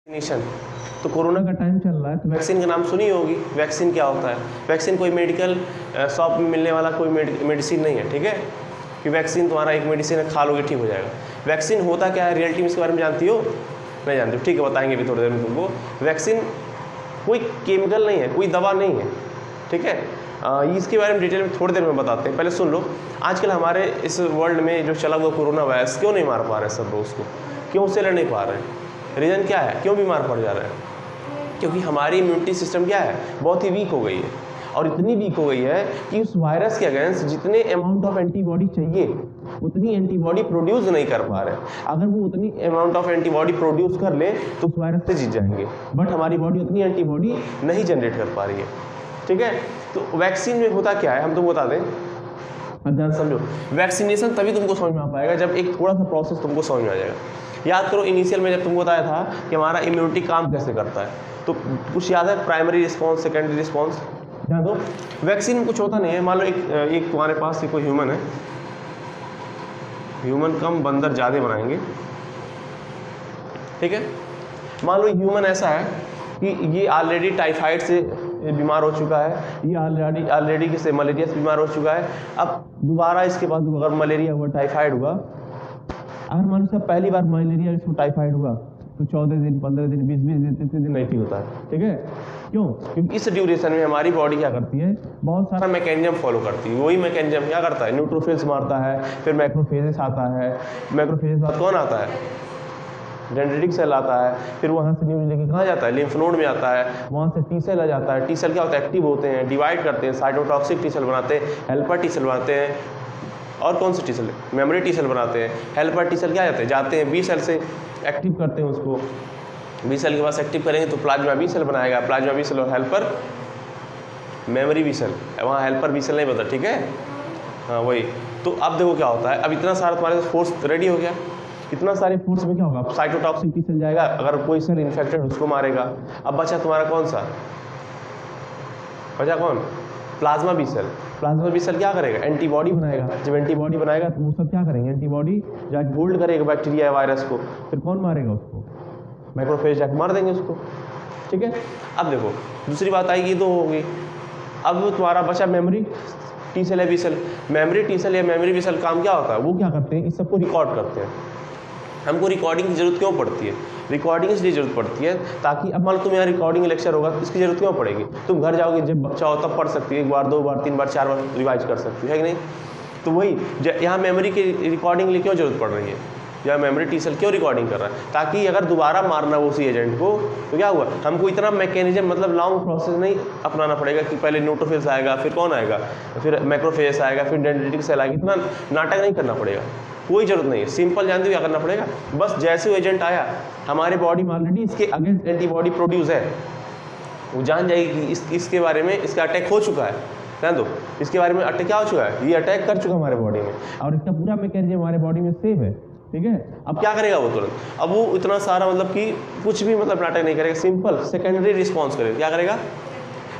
Vaccination. तो corona का time चल रहा है तो वैक्सीन का नाम सुनी होगी। वैक्सीन क्या होता है? वैक्सीन कोई मेडिकल शॉप में मिलने वाला कोई मेडिसिन नहीं है, ठीक है, कि वैक्सीन तुम्हारा एक मेडिसिन है, खा लोगे ठीक हो जाएगा। वैक्सीन होता क्या है, रियलिटी में इसके बारे में जानती हो? नहीं जानती हो, ठीक है, बताएंगे भी थोड़ी देर में तुमको। वैक्सीन कोई केमिकल नहीं है, कोई दवा नहीं है, ठीक है। इसके बारे में डिटेल में थोड़ी देर में बताते हैं, पहले सुन लो। आजकल हमारे इस वर्ल्ड में जो चला हुआ कोरोना वायरस, क्यों नहीं मार पा रहे सब लोग उसको? क्यों उससे लड़ नहीं पा रहे हैं? रीज़न क्या है, क्यों बीमार पड़ जा रहे हैं? क्योंकि हमारी इम्यूनिटी सिस्टम क्या है, बहुत ही वीक हो गई है। और इतनी वीक हो गई है कि उस वायरस के अगेंस्ट जितने अमाउंट ऑफ एंटीबॉडी चाहिए उतनी एंटीबॉडी प्रोड्यूस नहीं कर पा रहे। अगर वो उतनी अमाउंट ऑफ एंटीबॉडी प्रोड्यूस कर ले तो उस वायरस से जीत जाएंगे, बट हमारी बॉडी उतनी एंटीबॉडी नहीं जनरेट कर पा रही है, ठीक है। तो वैक्सीन में होता क्या है, हम तुमको बता दें, ध्यान समझो। वैक्सीनेशन तभी तुमको समझ में आ पाएगा जब एक थोड़ा सा प्रोसेस तुमको समझ में आ जाएगा। याद करो, इनिशियल में जब तुमको बताया था कि हमारा इम्यूनिटी काम कैसे करता है, तो कुछ याद है? प्राइमरी रिस्पॉन्स, सेकेंडरी रिस्पॉन्स, ध्यान दो। वैक्सीन में कुछ होता नहीं है। मान लो एक तुम्हारे पास कोई ह्यूमन है, ह्यूमन कम बंदर ज़्यादा बनाएंगे, ठीक है। मान लो ह्यूमन ऐसा है कि ये ऑलरेडी टाइफाइड से बीमार हो चुका है, ये ऑलरेडी किसी मलेरिया से बीमार हो चुका है। अब दोबारा इसके पास अगर मलेरिया हुआ, टाइफाइड हुआ, अगर मान लो पहली बार मलेरिया इसको टाइफाइड हुआ तो 14 दिन, 15 दिन, 20 दिन, 30 दिन नहीं ठीक होता है, ठीक है। क्यों? क्योंकि इस ड्यूरेशन में हमारी बॉडी क्या करती है, बहुत सारा मैकेनिज्म फॉलो करती है। वही मैकेनिज्म क्या करता है, न्यूट्रोफिल्स मारता है, फिर मैक्रोफेजेस आता है। मैक्रोफेजेस बाद कौन आता है? डेंड्रिटिक सेल आता है। फिर वहाँ से न्यूज लेके कहाँ जाता है? लिम्फ नोड में आता है। वहाँ से टी सेल आ जाता है। टी सेल क्या होता है, एक्टिव होते हैं, डिवाइड करते हैं, साइटोटॉक्सिक टी सेल बनाते हैं, हेल्पर टी सेल बनाते हैं, और कौन सी T cell? Memory T cell बनाते हैं। हेल्पर टी सेल क्या जाते हैं बी सेल से एक्टिव करते हैं उसको। बी सेल के पास एक्टिव करेंगे तो प्लाज्मा बी सेल बनाएगा। प्लाज्मा बी सेल और हेल्पर मेमोरी बी सेल, वहाँ हेल्पर बी सेल नहीं बता, ठीक है, हाँ वही। तो अब देखो क्या होता है, अब इतना सारा तुम्हारे फोर्स रेडी हो गया। इतना सारे फोर्स में क्या होगा, साइटोटॉक्सिक टी सेल जाएगा, अगर कोई सेल इन्फेक्टेड उसको मारेगा। अब बचा तुम्हारा कौन सा? बचा कौन? Plasma B cell. Plasma B cell क्या करेगा, एंटीबॉडी बनाएगा। जब एंटीबॉडी बनाएगा तो वो सब क्या करेंगे, एंटीबॉडी जाके होल्ड करेगा बैक्टीरिया या वायरस को। फिर कौन मारेगा उसको? मैक्रोफेज जाके मार देंगे उसको, ठीक है। अब देखो दूसरी बात आएगी, तो होगी। अब तुम्हारा बचा मेमोरी टी सेल या B cell. Memory T cell या मेमोरी बी सेल काम क्या होता है, वो क्या करते हैं, इस सबको रिकॉर्ड करते हैं। हमको रिकॉर्डिंग की जरूरत क्यों पड़ती है? रिकॉर्डिंग इसलिए जरूरत पड़ती है ताकि अब मान लो तुम यहाँ रिकॉर्डिंग लेक्चर होगा तो इसकी जरूरत क्यों पड़ेगी? तुम घर जाओगे, जब बच्चा हो तब पढ़ सकती है, 1 बार 2 बार 3 बार 4 बार रिवाइज कर सकती है कि नहीं? तो वही यहाँ मेमोरी की रिकॉर्डिंग लिए क्यों जरूरत पड़ रही है, या मेमोरी टी सेल क्यों रिकॉर्डिंग कर रहा है? ताकि अगर दोबारा मारना हो उसी एजेंट को तो क्या हुआ, हमको इतना मैकेनिज्म, मतलब लॉन्ग प्रोसेस नहीं अपनाना पड़ेगा कि पहले न्यूट्रोफिल्स आएगा, फिर कौन आएगा, फिर मैक्रोफेज आएगा, फिर डेंड्रिटिक सेल आएगी। इतना नाटक नहीं करना पड़ेगा, कोई जरूरत नहीं है। सिंपल जानते हो क्या करना पड़ेगा, बस जैसे वो एजेंट आया हमारे बॉडी में ऑलरेडी इसके अगेंस्ट एंटीबॉडी प्रोड्यूस है, वो जान जाएगी कि इसके बारे में इसका अटैक हो चुका है। ध्यान दो, इसके बारे में अटैक क्या हो चुका है, ये अटैक कर चुका हमारे बॉडी में, और इसका पूरा मैकेनिज्म हमारे बॉडी में सेफ है, ठीक है। अब क्या करेगा वो तुरंत, अब वो इतना सारा मतलब कि कुछ भी मतलब नाटक नहीं करेगा, सिंपल सेकेंडरी रिस्पॉन्स करेगा। क्या करेगा?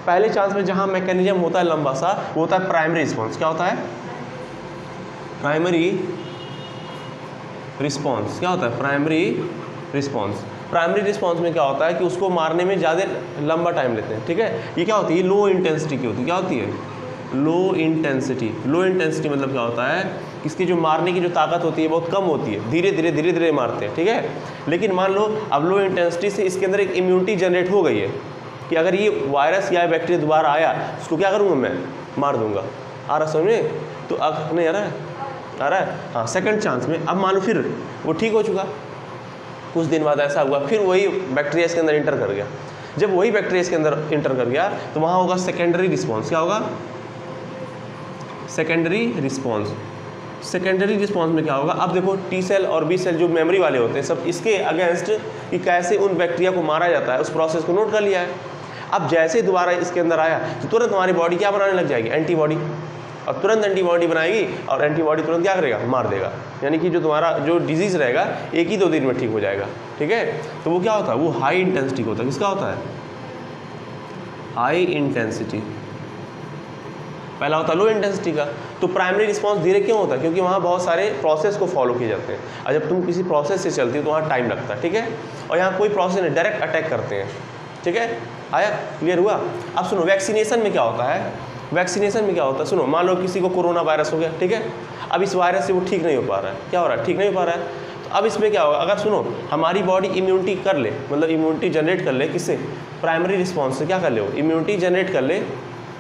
पहले चांस में जहाँ मैकेनिज्म होता है लंबा सा, वो होता है प्राइमरी रिस्पॉन्स। क्या होता है? Primary response. क्या होता है? Primary response. प्राइमरी रिस्पॉन्स में क्या होता है कि उसको मारने में ज़्यादा लंबा टाइम लेते हैं, ठीक है। ये क्या होती है, लो इंटेंसिटी की होती है। क्या होती है? Low intensity. लो इंटेंसिटी मतलब क्या होता है, इसकी जो मारने की जो ताकत होती है बहुत कम होती है, धीरे धीरे मारते हैं, ठीक है। लेकिन मान लो अब लो इंटेंसिटी से इसके अंदर एक इम्यूनिटी जनरेट हो गई है कि अगर ये वायरस या बैक्टीरिया दोबारा आया उसको क्या करूँगा मैं, मार दूंगा। आ रहा समझ में? तो अब नहीं आ रहा है, आ रहा है, हाँ। सेकंड चांस में अब मान लो फिर वो ठीक हो चुका, कुछ दिन बाद ऐसा हुआ, फिर वही बैक्टीरिया इसके अंदर इंटर कर गया। जब वही बैक्टीरिया इसके अंदर इंटर कर गया तो वहाँ होगा सेकेंडरी रिस्पॉन्स। क्या होगा? Secondary response. सेकेंडरी रिस्पॉन्स में क्या होगा, अब देखो टी सेल और बी सेल जो मेमोरी वाले होते हैं सब इसके अगेंस्ट कि कैसे उन बैक्टीरिया को मारा जाता है उस प्रोसेस को नोट कर लिया है। अब जैसे दोबारा इसके अंदर आया तो तुरंत हमारी बॉडी क्या बनाने लग जाएगी, एंटीबॉडी। और तुरंत एंटीबॉडी बनाएगी और एंटीबॉडी तुरंत क्या करेगा, मार देगा। यानी कि जो तुम्हारा जो डिजीज़ रहेगा 1 ही 2 दिन में ठीक हो जाएगा, ठीक है। तो वो क्या होता है, वो हाई इंटेंसिटी होता है। किसका होता है? High intensity. पहला होता है लो इंटेंसिटी का। तो प्राइमरी रिस्पॉन्स धीरे क्यों होता है? क्योंकि वहाँ बहुत सारे प्रोसेस को फॉलो किए जाते हैं, और जब तुम किसी प्रोसेस से चलती हो तो वहाँ टाइम लगता है, ठीक है। और यहाँ कोई प्रोसेस नहीं, डायरेक्ट अटैक करते हैं, ठीक है। आया, क्लियर हुआ? अब सुनो, वैक्सीनेशन में क्या होता है? वैक्सीनेशन में क्या होता है, सुनो, मान लो किसी को कोरोना वायरस हो गया, ठीक है। अब इस वायरस से वो ठीक नहीं हो पा रहा है, क्या हो रहा है? ठीक नहीं हो पा रहा है। तो अब इसमें क्या होगा? अगर सुनो, हमारी बॉडी इम्यूनिटी कर ले, मतलब इम्यूनिटी जनरेट कर ले, किससे? प्राइमरी रिस्पॉन्स से। क्या कर ले? वो इम्यूनिटी जनरेट कर ले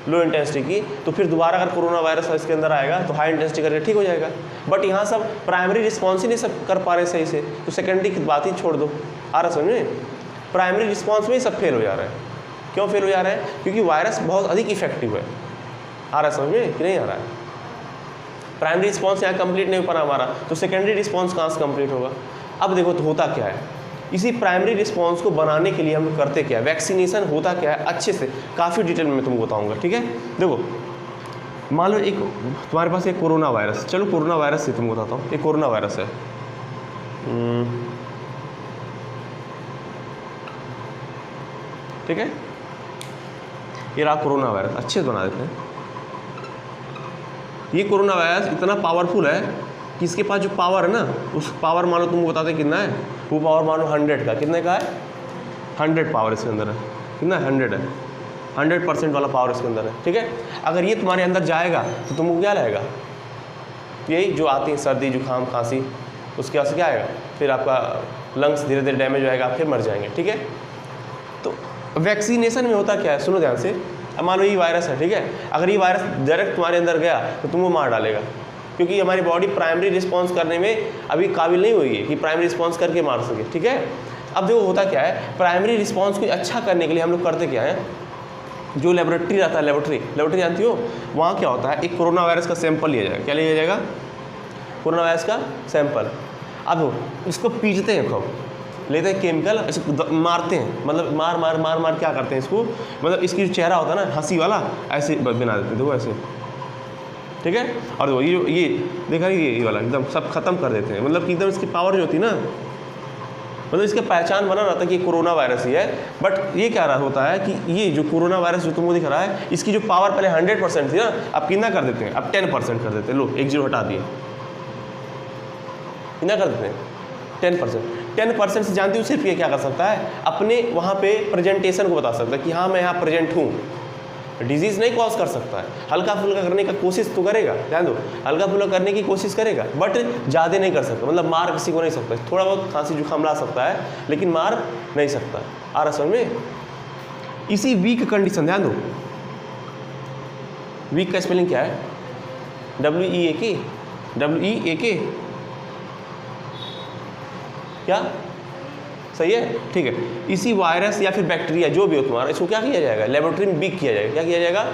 लो इंटेंसिटी की, तो फिर दोबारा अगर कोरोना वायरस इसके अंदर आएगा तो हाई इंटेंसिटी करके ठीक हो जाएगा। बट यहाँ सब प्राइमरी रिस्पॉन्स ही नहीं सब कर पा रहे सही से, तो सेकेंडरी की बात ही छोड़ दो। आ रहा समझ में? प्राइमरी रिस्पॉन्स में ही सब फेल हो जा रहा है। क्यों फेल हो जा रहा है? क्योंकि वायरस बहुत अधिक इफेक्टिव है। आ रहा है समझ में कि नहीं आ रहा है? प्राइमरी रिस्पॉन्स यहाँ कंप्लीट नहीं हो पा रहा हमारा, तो सेकेंडरी रिस्पॉन्स कहाँ से कंप्लीट होगा? अब देखो तो होता क्या है, इसी प्राइमरी रिस्पॉन्स को बनाने के लिए हम करते क्या है? वैक्सीनेशन होता क्या है अच्छे से काफ़ी डिटेल में मैं तुमको बताऊंगा, ठीक है। देखो, मान लो एक तुम्हारे पास एक कोरोना वायरस, चलो कोरोना वायरस से तुमको बताता हूँ। एक कोरोना वायरस है, ठीक है। ये रहा कोरोना वायरस, अच्छे से बना देते हैं। ये कोरोना वायरस इतना पावरफुल है कि इसके पास जो पावर है ना, उस पावर मान लो तुमको बताते कितना है, वो पावर मान लो 100 का, कितने का है? 100 पावर इसके अंदर है। कितना? 100 है, 100% वाला पावर इसके अंदर है, ठीक है। अगर ये तुम्हारे अंदर जाएगा तो तुमको क्या लगेगा? यही जो आती है सर्दी जुकाम खांसी, उसके वजह से क्या आएगा? फिर आपका लंग्स धीरे धीरे डैमेज हो जाएगा, फिर मर जाएंगे, ठीक है। तो वैक्सीनेशन में होता क्या है, सुनो ध्यान से। अब मान लो ये वायरस है, ठीक है। अगर ये वायरस डायरेक्ट तुम्हारे अंदर गया तो तुमको मार डालेगा, क्योंकि हमारी बॉडी प्राइमरी रिस्पॉन्स करने में अभी काबिल नहीं हुई है कि प्राइमरी रिस्पॉन्स करके मार सके, ठीक है। अब देखो होता क्या है, प्राइमरी रिस्पॉन्स को अच्छा करने के लिए हम लोग करते क्या है, जो लेबोरेटरी रहता है, लेबोरेटरी जानती हो, वहाँ क्या होता है, एक कोरोना वायरस का सैंपल लिया जाएगा। क्या लिया जाएगा? कोरोना वायरस का सैंपल। अब इसको पीटते हैं, खूब लेते हैं केमिकल, ऐसे मारते हैं, मतलब मार मार मार मार क्या करते हैं इसको, मतलब इसकी जो चेहरा होता है ना हंसी वाला, ऐसे बना देते हैं, देखो ऐसे, ठीक है। और ये देखा ये वाला एकदम सब खत्म कर देते हैं, मतलब कि एकदम इसकी पावर जो होती है ना, मतलब इसकी पहचान बना रहता है कि ये कोरोना वायरस ही है। बट ये क्या रहा होता है कि ये जो कोरोना वायरस जो तुमको दिख रहा है, इसकी जो पावर पहले 100% थी ना, अब कितना कर देते हैं? अब 10% कर देते हैं। लो, एक जीरो हटा दिए, कितना कर देते हैं? 10%। 10% से जानती हूँ सिर्फ ये क्या कर सकता है, अपने वहाँ पे प्रेजेंटेशन को बता सकता है कि हाँ मैं यहाँ प्रेजेंट हूँ। डिजीज़ नहीं कॉज कर सकता है, हल्का फुल्का करने का कोशिश तो करेगा, ध्यान दो, हल्का फुल्का करने की कोशिश करेगा, बट ज़्यादा नहीं कर सकता, मतलब मार किसी को नहीं सकता। थोड़ा बहुत खांसी जुकाम ला सकता है, लेकिन मार नहीं सकता। आ रहा समझ में? इसी वीक कंडीशन, ध्यान दो, वीक का स्पेलिंग क्या है? WEAK, WEAK, क्या सही है? ठीक है। इसी वायरस या फिर बैक्टीरिया जो भी हो तुम्हारा, इसको क्या किया जाएगा? लेबोरेटरी में वीक किया जाएगा। क्या किया जाएगा?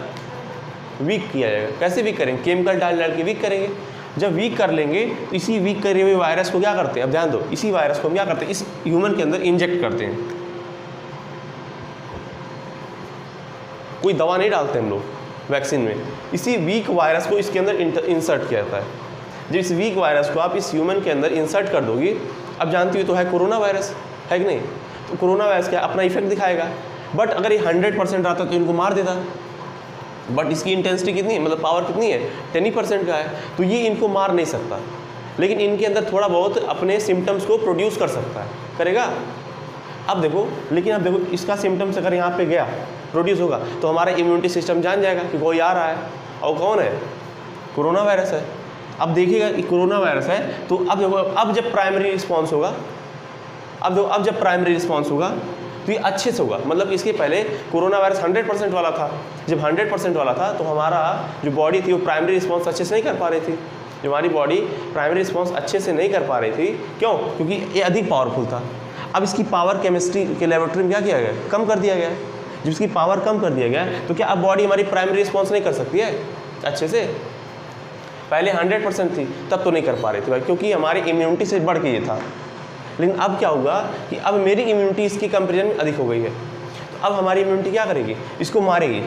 वीक किया जाएगा। कैसे वीक करेंगे? केमिकल डाल के वीक करेंगे। जब वीक कर लेंगे तो इसी वीक करे हुए वायरस को क्या करते हैं? अब ध्यान दो, इसी वायरस को हम क्या करते हैं? इस ह्यूमन के अंदर इंजेक्ट करते हैं। कोई दवा नहीं डालते हम लोग वैक्सीन में, इसी वीक वायरस को इसके अंदर इंसर्ट किया जाता है। जब इस वीक वायरस को आप इस ह्यूमन के अंदर इंसर्ट कर दोगी, अब जानती हो तो है कोरोना वायरस, है कि नहीं? तो कोरोना वायरस क्या अपना इफेक्ट दिखाएगा, बट अगर ये 100% आता तो इनको मार देता, बट इसकी इंटेंसिटी कितनी है, मतलब पावर कितनी है? 10% का है, तो ये इनको मार नहीं सकता, लेकिन इनके अंदर थोड़ा बहुत अपने सिम्टम्स को प्रोड्यूस कर सकता है, करेगा। अब देखो, लेकिन अब देखो इसका सिम्टम्स अगर यहाँ पे गया प्रोड्यूस होगा तो हमारा इम्यूनिटी सिस्टम जान जाएगा कि कोई आ रहा है, और कौन है? कोरोना वायरस है। अब देखिएगा कि कोरोना वायरस है, तो अब देखो, अब जब प्राइमरी रिस्पॉन्स होगा, अब जब प्राइमरी रिस्पॉन्स होगा तो ये अच्छे से होगा। मतलब इसके पहले कोरोना वायरस 100% वाला था, जब 100% वाला था तो हमारा जो बॉडी थी वो प्राइमरी रिस्पॉन्स अच्छे से नहीं कर पा रही थी। जो हमारी बॉडी प्राइमरी रिस्पॉन्स अच्छे से नहीं कर पा रही थी, क्यों? क्योंकि ये अधिक पावरफुल था। अब इसकी पावर केमिस्ट्री के लेबोरेटरी में क्या किया गया? कम कर दिया गया। जब इसकी पावर कम कर दिया गया तो क्या अब बॉडी हमारी प्राइमरी रिस्पॉन्स नहीं कर सकती है अच्छे से? पहले 100% थी तब तो नहीं कर पा रही थी भाई, क्योंकि हमारी इम्यूनिटी से बढ़ के ये था। लेकिन अब क्या होगा कि अब मेरी इम्यूनिटी इसकी कंपेरिजन में अधिक हो गई है, तो अब हमारी इम्यूनिटी क्या करेगी? इसको मारेगी,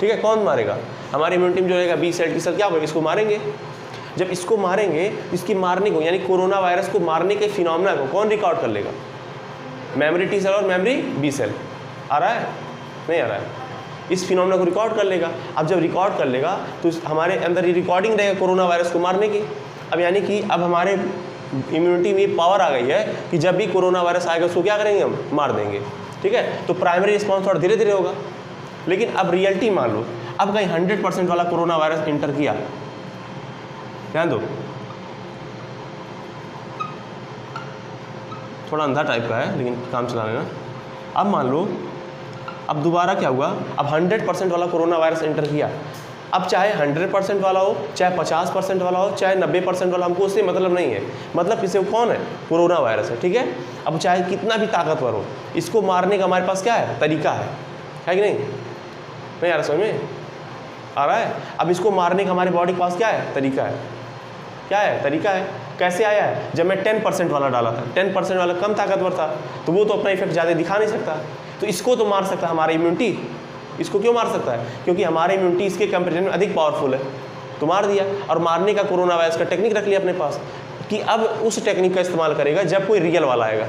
ठीक है। कौन मारेगा? हमारी इम्यूनिटी में जो रहेगा बी सेल, टी सेल, क्या होगा? इसको मारेंगे। जब इसको मारेंगे, इसकी मारने को, यानी कोरोना वायरस को मारने के फिनोमेना को कौन रिकॉर्ड कर लेगा? मेमोरी टी सेल और मेमोरी बी सेल। आ रहा है? नहीं आ रहा है? इस फिनोमेना को रिकॉर्ड कर लेगा। अब जब रिकॉर्ड कर लेगा तो हमारे अंदर ये रिकॉर्डिंग रहेगा कोरोना वायरस को मारने की। अब यानी कि अब हमारे इम्यूनिटी में पावर आ गई है कि जब भी कोरोना वायरस आएगा उसको क्या करेंगे, हम मार देंगे। ठीक है, तो प्राइमरी रिस्पॉन्स थोड़ा धीरे धीरे होगा। लेकिन अब रियलिटी मान लो, अब कहीं 100% वाला कोरोना वायरस इंटर किया, ध्यान दो, थोड़ा अंधा टाइप का है लेकिन काम चला लेना। अब मान लो अब दोबारा क्या हुआ, अब 100% वाला कोरोना वायरस इंटर किया। अब चाहे 100% वाला हो, चाहे 50% वाला हो, चाहे 90% वाला, हमको उससे मतलब नहीं है। मतलब किसी को कौन है, कोरोना वायरस है। ठीक है, अब चाहे कितना भी ताकतवर हो, इसको मारने का हमारे पास क्या है, तरीका है कि नहीं आ रहा समझ में आ रहा है। अब इसको मारने का हमारे बॉडी के पास क्या है, तरीका है। क्या है, तरीका है। कैसे आया है, जब मैं 10% वाला डाला था, 10% वाला कम ताकतवर था तो वो तो अपना इफेक्ट ज़्यादा दिखा नहीं सकता, तो इसको तो मार सकता है हमारा इम्यूनिटी। इसको क्यों मार सकता है, क्योंकि हमारी इम्यूनिटी इसके कंपेरिजन में अधिक पावरफुल है, तो मार दिया। और मारने का कोरोना वायरस का टेक्निक रख लिया अपने पास कि अब उस टेक्निक का इस्तेमाल करेगा जब कोई रियल वाला आएगा।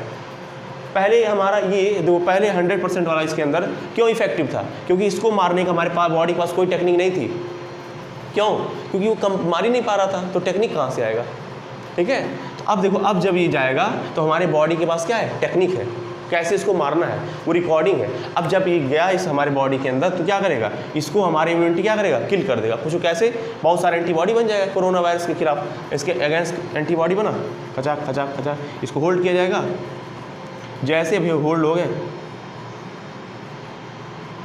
पहले हमारा ये देखो, पहले 100% वाला इसके अंदर क्यों इफेक्टिव था, क्योंकि इसको मारने का हमारे पास बॉडी के पास कोई टेक्निक नहीं थी। क्यों, क्योंकि वो कम मार ही नहीं पा रहा था, तो टेक्निक कहाँ से आएगा। ठीक है, तो अब देखो, अब जब ये जाएगा तो हमारे बॉडी के पास क्या है, टेक्निक है, कैसे इसको मारना है, वो रिकॉर्डिंग है। अब जब ये गया इस हमारे बॉडी के अंदर तो क्या करेगा, इसको हमारी इम्यूनिटी क्या करेगा, किल कर देगा। पूछो कैसे, बहुत सारे एंटीबॉडी बन जाएगा कोरोना वायरस के खिलाफ, इसके अगेंस्ट एंटीबॉडी बना, खचाक खचाक खचाक, इसको होल्ड किया जाएगा। जैसे अभी होल्ड हो गए,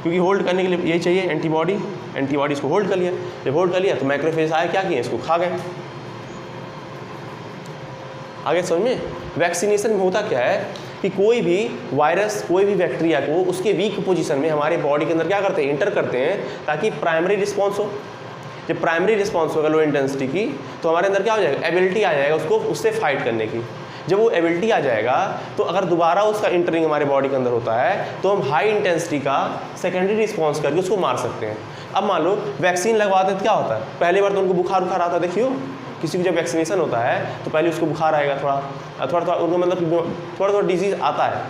क्योंकि होल्ड करने के लिए यही चाहिए एंटीबॉडी, एंटीबॉडी इसको होल्ड कर लिया। जब होल्ड कर लिया तो मैक्रोफेज आए, क्या किए, इसको खा गए। आगे समझ में, वैक्सीनेशन में होता क्या है कि कोई भी वायरस, कोई भी बैक्टीरिया को उसके वीक पोजीशन में हमारे बॉडी के अंदर क्या करते हैं, इंटर करते हैं, ताकि प्राइमरी रिस्पॉन्स हो। जब प्राइमरी रिस्पॉन्स होगा लो इंटेंसिटी की, तो हमारे अंदर क्या हो जाएगा, एबिलिटी आ जाएगा उसको उससे फाइट करने की। जब वो एबिलिटी आ जाएगा तो अगर दोबारा उसका इंटरिंग हमारे बॉडी के अंदर होता है तो हम हाई इंटेंसिटी का सेकेंडरी रिस्पॉन्स करके उसको मार सकते हैं। अब मान लो वैक्सीन लगवाते तो क्या होता है, पहली बार तो उनको बुखार आता है। देखियो, किसी को जब वैक्सीनेशन होता है तो पहले उसको बुखार आएगा, थोड़ा उनको मतलब थोड़ा डिजीज़ आता है,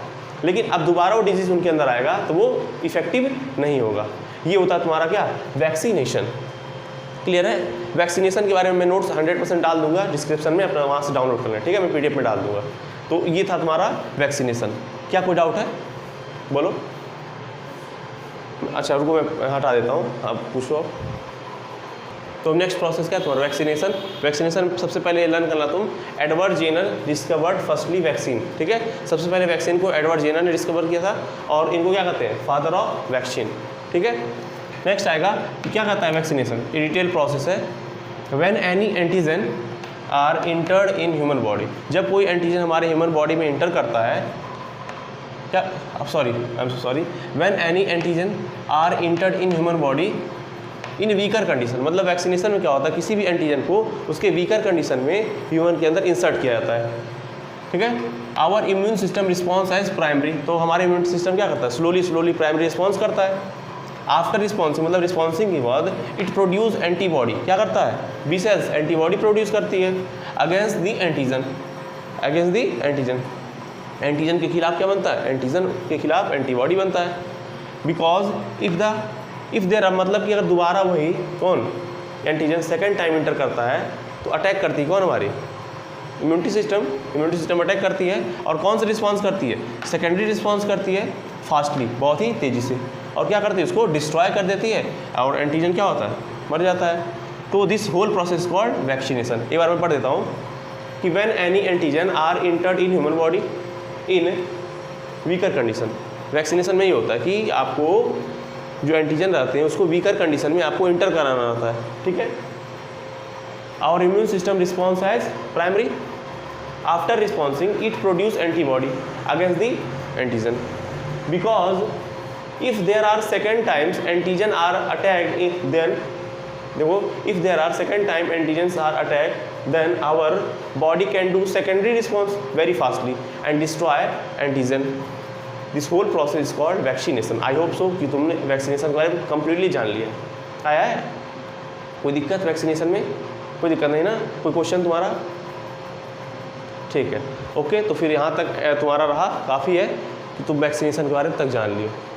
लेकिन अब दोबारा वो डिजीज़ उनके अंदर आएगा तो वो इफेक्टिव नहीं होगा। ये होता है तुम्हारा क्या, वैक्सीनेशन। क्लियर है। वैक्सीनेशन के बारे में मैं नोट्स 100% डाल दूंगा डिस्क्रिप्शन में, अपना वहाँ से डाउनलोड कर लें। ठीक है, मैं PDF में डाल दूंगा। तो ये था तुम्हारा वैक्सीनेशन। क्या कोई डाउट है, बोलो। अच्छा, रुको मैं हटा देता हूँ, अब पूछो आप। तो नेक्स्ट प्रोसेस क्या है तुम्हारा, वैक्सीनेशन। वैक्सीनेशन सबसे पहले लर्न करना तुम, Edward Jenner discovered firstly vaccine. ठीक है, सबसे पहले वैक्सीन को एडवर्ड जेनर ने डिस्कवर किया था और इनको क्या कहते हैं, फादर ऑफ वैक्सीन। ठीक है, नेक्स्ट आएगा कि क्या कहता है वैक्सीनेशन, ये डिटेल प्रोसेस है। When any antigen are entered in human body, जब कोई एंटीजन हमारे ह्यूमन बॉडी में इंटर करता है, क्या I am sorry, when any antigen are entered in human body in weaker condition, मतलब वैक्सीनेशन में क्या होता है, किसी भी एंटीजन को उसके वीकर कंडीशन में ह्यूमन के अंदर इंसर्ट किया जाता है। ठीक है, our immune system response as primary, तो हमारे इम्यून सिस्टम क्या करता है, स्लोली प्राइमरी रिस्पॉन्स करता है। आफ्टर रिस्पॉन्सिंग, मतलब रिस्पॉन्सिंग के बाद इट प्रोड्यूस एंटीबॉडी, क्या करता है, बी सेल्स एंटीबॉडी प्रोड्यूस करती है against the antigen, against the antigen. Antigen के खिलाफ क्या बनता है, एंटीजन के खिलाफ एंटीबॉडी बनता है। बिकॉज इफ देयर, मतलब कि अगर दोबारा वही कौन एंटीजन सेकेंड टाइम इंटर करता है तो अटैक करती है कौन, हमारी इम्यूनिटी सिस्टम अटैक करती है। और कौन सा रिस्पॉन्स करती है, सेकेंडरी रिस्पॉन्स करती है, फास्टली, बहुत ही तेज़ी से, और क्या करती है, उसको डिस्ट्रॉय कर देती है और एंटीजन क्या होता है, मर जाता है। तो this whole process called vaccination. एक बार मैं पढ़ देता हूँ कि when any antigen are entered in human body in weaker condition, vaccination में ये होता है कि आपको जो एंटीजन रहते हैं उसको वीकर कंडीशन में आपको इंटर कराना रहता है। ठीक है, our immune system response as primary, after responsing it produce antibody against the antigen. Because if there are second times antigen are attacked, then देखो, if there are second time antigens are attacked then our body can do secondary response very fastly and destroy antigen. This whole process is called vaccination. I hope so कि तुमने vaccination के बारे में completely जान लिया। आया है कोई दिक्कत वैक्सीनेशन में, कोई दिक्कत नहीं ना, कोई क्वेश्चन तुम्हारा, ठीक है, ओके। तो फिर यहाँ तक तुम्हारा रहा, काफ़ी है कि तुम वैक्सीनेशन के बारे में तक जान लियो।